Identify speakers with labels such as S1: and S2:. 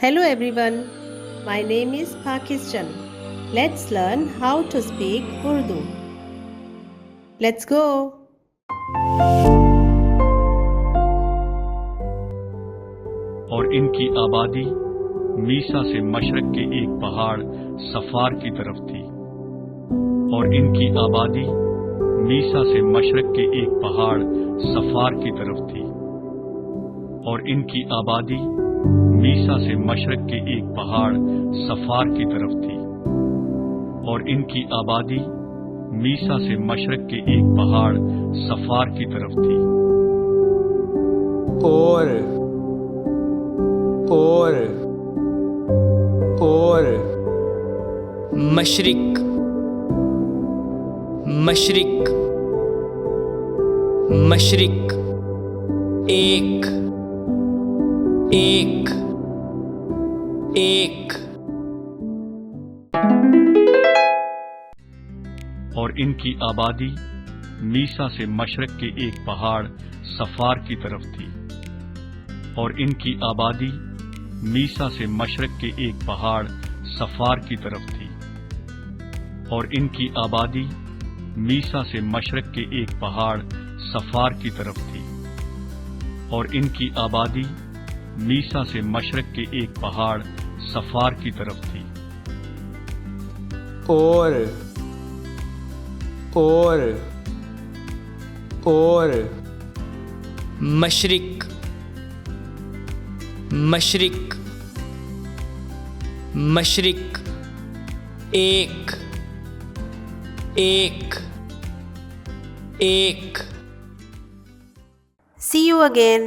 S1: Hello everyone, my name is Pakistan. Let's learn how to speak Urdu. Let's go.
S2: اور ان کی آبادی میسا سے مشرق کے ایک پہاڑ صفار کی طرف تھی. اور ان کی آبادی میسا سے مشرق کے ایک پہاڑ صفار کی طرف تھی. اور ان کی آبادی میسا سے مشرق کے ایک پہاڑ صفار کی طرف تھی. اور ان کی آبادی میسا سے مشرق کے ایک پہاڑ صفار کی طرف تھی.
S3: اور مشرق مشرق مشرق ایک ایک ایک.
S2: اور ان کی آبادی میسا سے مشرق کے ایک پہاڑ صفار کی طرف تھی. اور ان کی آبادی میسا سے مشرق کے ایک پہاڑ صفار کی طرف تھی. اور ان کی آبادی میسا سے مشرق کے ایک پہاڑ صفار کی طرف تھی. اور ان کی آبادی میسا سے مشرق کے ایک پہاڑ صفار کی طرف تھی.
S3: اور مشرق مشرق مشرق ایک ایک ایک.
S1: See you again.